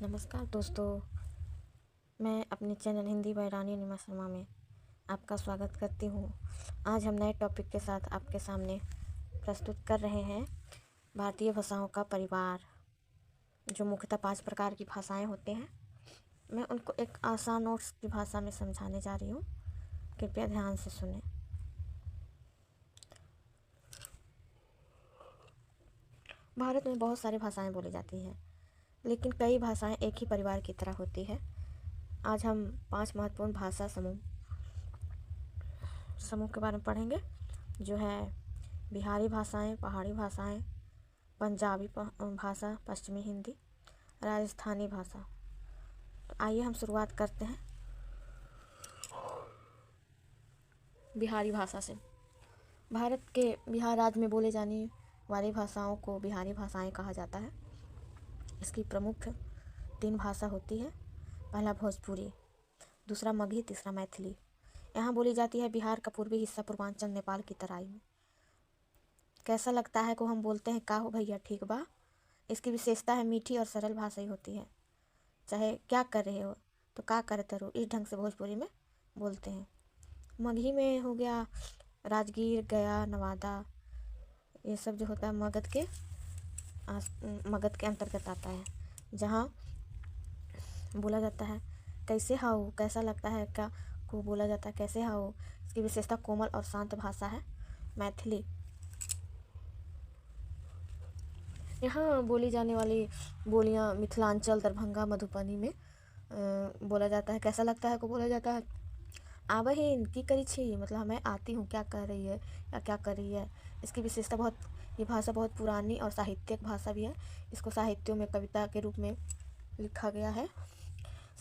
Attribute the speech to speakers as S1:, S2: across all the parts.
S1: नमस्कार दोस्तों, मैं अपने चैनल हिंदी बाय रानी नीमा शर्मा में आपका स्वागत करती हूँ। आज हम नए टॉपिक के साथ आपके सामने प्रस्तुत कर रहे हैं भारतीय भाषाओं का परिवार, जो मुख्यतः 5 प्रकार की भाषाएं होते हैं। मैं उनको एक आसान नोट्स की भाषा में समझाने जा रही हूँ, कृपया ध्यान से सुनें। भारत में बहुत सारी भाषाएं बोली जाती हैं, लेकिन कई भाषाएं एक ही परिवार की तरह होती है। आज हम 5 महत्वपूर्ण भाषा समूह के बारे में पढ़ेंगे, जो है बिहारी भाषाएं, पहाड़ी भाषाएं, पंजाबी भाषा, पश्चिमी हिंदी, राजस्थानी भाषा। तो आइए हम शुरुआत करते हैं बिहारी भाषा से। भारत के बिहार राज्य में बोले जाने वाली भाषाओं को बिहारी भाषाएं कहा जाता है। इसकी प्रमुख 3 भाषा होती है। पहला भोजपुरी, दूसरा मगही, तीसरा मैथिली। यहाँ बोली जाती है बिहार का पूर्वी हिस्सा पूर्वांचल नेपाल की तराई में। कैसा लगता है को हम बोलते हैं का हो भैया ठीक बा। इसकी विशेषता है मीठी और सरल भाषा ही होती है। चाहे क्या कर रहे हो तो का करते रहो, इस ढंग से भोजपुरी में बोलते हैं। मगही में हो गया राजगीर, गया, नवादा, ये सब जो होता है मगध के अंतर्गत आता है, जहाँ बोला जाता है कैसे हाउ, कैसा लगता है का को बोला जाता है कैसे हाउ। इसकी विशेषता कोमल और शांत भाषा है। मैथिली, यहाँ बोली जाने वाली बोलियाँ मिथिलांचल, दरभंगा, मधुबनी में बोला जाता है। कैसा लगता है को बोला जाता है आ बहिन की करी छी, मतलब मैं आती हूँ, क्या कर रही है या क्या कर रही है। इसकी विशेषता ये भाषा बहुत पुरानी और साहित्यिक भाषा भी है। इसको साहित्यों में कविता के रूप में लिखा गया है।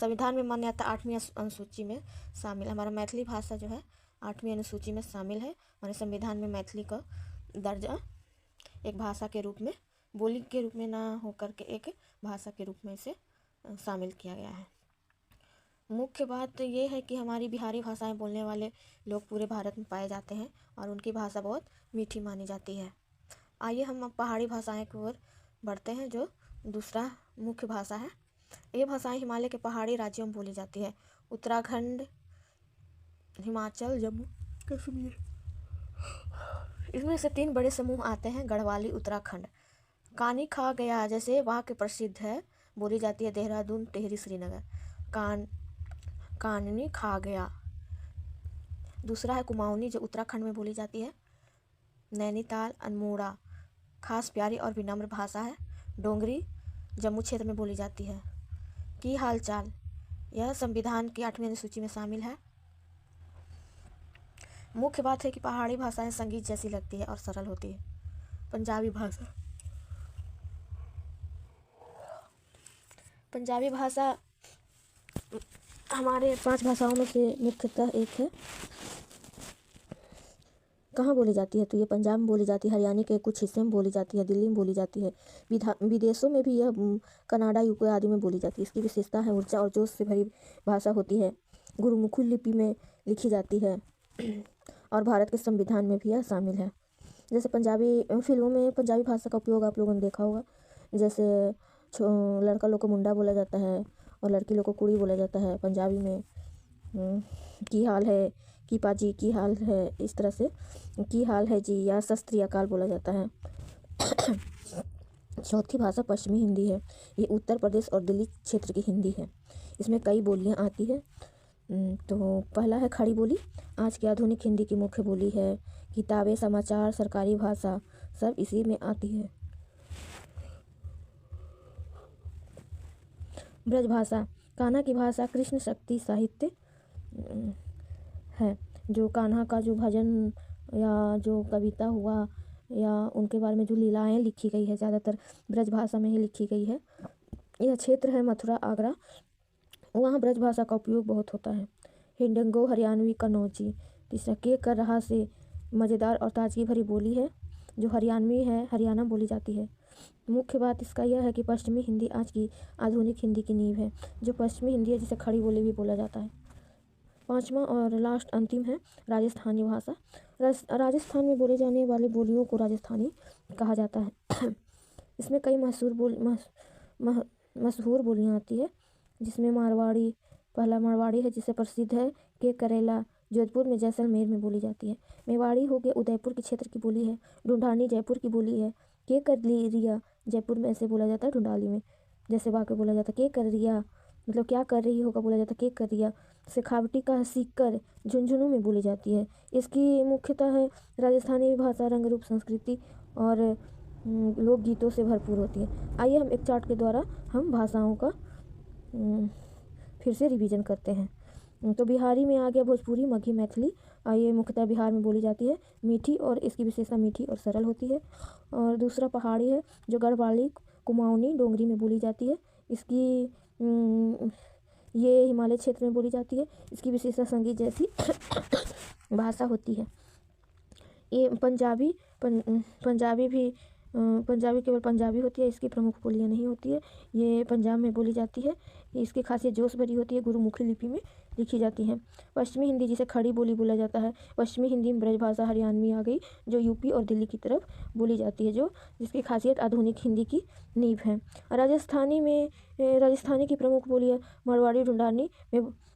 S1: संविधान में मान्यता 8वीं अनुसूची में शामिल है। हमारा मैथिली भाषा जो है 8वीं अनुसूची में शामिल है। हमारे संविधान में मैथिली का दर्जा एक भाषा के रूप में, बोली के रूप में ना होकर के एक भाषा के रूप में इसे शामिल किया गया है। मुख्य बात ये है कि हमारी बिहारी भाषाएं बोलने वाले लोग पूरे भारत में पाए जाते हैं और उनकी भाषा बहुत मीठी मानी जाती है। आइए हम अब पहाड़ी भाषाएं की ओर बढ़ते हैं, जो दूसरा मुख्य भाषा है। ये भाषाएं हिमालय के पहाड़ी राज्यों में बोली जाती है। उत्तराखंड, हिमाचल, जम्मू कश्मीर, इसमें से 3 बड़े समूह आते हैं। गढ़वाली उत्तराखंड, कानी खा गया जैसे वहाँ के प्रसिद्ध है, बोली जाती है देहरादून, टिहरी, श्रीनगर। काननी खा गया। दूसरा है कुमाऊनी, जो उत्तराखंड में बोली जाती है। नैनीताल, अल्मोड़ा, खास प्यारी और विनम्र भाषा है। डोंगरी, जम्मू क्षेत्र में बोली जाती है। की हाल चाल, यह संविधान की 8वीं अनुसूची में शामिल है। मुख्य बात है कि पहाड़ी भाषाएं संगीत जैसी लगती है और सरल होती है। पंजाबी भाषा, पंजाबी भाषा हमारे 5 भाषाओं में से मुख्यतः एक है। कहाँ बोली जाती है तो ये पंजाब में बोली जाती है, हरियाणा के कुछ हिस्से में बोली जाती है, दिल्ली में बोली जाती है, विदेशों में भी यह कनाडा, यूके आदि में बोली जाती है। इसकी विशेषता है ऊर्जा और जोश से भरी भाषा होती है। गुरुमुखी लिपि में लिखी जाती है और भारत के संविधान में भी यह शामिल है। जैसे पंजाबी फिल्मों में पंजाबी भाषा का उपयोग आप लोगों ने देखा होगा। जैसे लड़का लोग को मुंडा बोला जाता है और लड़की लोग को कुड़ी बोला जाता है पंजाबी में। की हाल है, की पाजी की हाल है, इस तरह से की हाल है जी, या सत श्री अकाल बोला जाता है। चौथी भाषा पश्चिमी हिंदी है। ये उत्तर प्रदेश और दिल्ली क्षेत्र की हिंदी है। इसमें कई बोलियां आती है। तो पहला है खड़ी बोली, आज की आधुनिक हिंदी की मुख्य बोली है। किताबें, समाचार, सरकारी भाषा सब इसी में आती है। ब्रज भाषा, कान्हा की भाषा, कृष्ण शक्ति साहित्य है। जो कान्हा का जो भजन या जो कविता हुआ या उनके बारे में जो लीलाएं लिखी गई है, ज़्यादातर ब्रज भाषा में ही लिखी गई है। यह क्षेत्र है मथुरा, आगरा, वहाँ ब्रज भाषा का उपयोग बहुत होता है। हिंडंगो, हरियाणवी, कन्नौजी। तीसरा के कर रहा से, मज़ेदार और ताजगी भरी बोली है, जो हरियाणवी है, हरियाणा बोली जाती है। मुख्य बात इसका यह है कि पश्चिमी हिंदी आज की आधुनिक हिंदी की नींव है। जो पश्चिमी हिंदी है जिसे खड़ी बोली भी बोला जाता है। 5वां और लास्ट अंतिम है राजस्थानी भाषा। राजस्थान में बोले जाने वाली बोलियों को राजस्थानी कहा जाता है। इसमें कई मशहूर बोलियाँ आती है, जिसमें मारवाड़ी पहला मारवाड़ी है जिसे प्रसिद्ध है के करेला, जोधपुर में जैसलमेर में बोली जाती है। मेवाड़ी हो गया उदयपुर के क्षेत्र की बोली है। ढूंढानी जयपुर की बोली है। के कर रिया जयपुर में ऐसे बोला जाता है, ढूंढाली में जैसे वाक्य बोला जाता है के कर रिया, मतलब क्या कर रही होगा बोला जाता है के कर रिया। शेखावटी का सीकर झुंझुनू में बोली जाती है। इसकी मुख्यतः है राजस्थानी भाषा रंग रूप संस्कृति और लोकगीतों से भरपूर होती है। आइए हम एक चार्ट के द्वारा हम भाषाओं का फिर से रिवीजन करते हैं। तो बिहारी में आ गया भोजपुरी, मगही, मैथिली। ये मुख्यतः बिहार में बोली जाती है, मीठी और इसकी विशेषता मीठी और सरल होती है। और दूसरा पहाड़ी है जो गढ़वाली, कुमाऊनी, डोंगरी में बोली जाती है। इसकी ये हिमालय क्षेत्र में बोली जाती है। इसकी विशेषता संगीत जैसी भाषा होती है। ये पंजाबी भी पंजाबी केवल पंजाबी होती है, इसकी प्रमुख बोलियाँ नहीं होती है। ये पंजाब में बोली जाती है। इसकी खासियत जोश भरी होती है, गुरुमुखी लिपि में लिखी जाती है। पश्चिमी हिंदी जिसे खड़ी बोली बोला जाता है। पश्चिमी हिंदी में ब्रजभाषा हरियाणवी आ गई, जो यूपी और दिल्ली की तरफ बोली जाती है, जो जिसकी खासियत आधुनिक हिंदी की नींव है। राजस्थानी की प्रमुख बोलियाँ मारवाड़ी, ढूंढानी,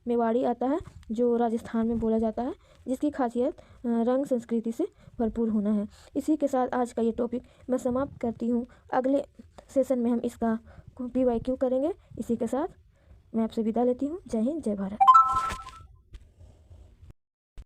S1: मेवाड़ी आता है, जो राजस्थान में बोला जाता है, जिसकी खासियत रंग संस्कृति से भरपूर होना है। इसी के साथ आज का ये टॉपिक मैं समाप्त करती हूँ। अगले सेशन में हम इसका PYQ करेंगे। इसी के साथ मैं आपसे विदा लेती हूँ। जय हिंद, जय भारत।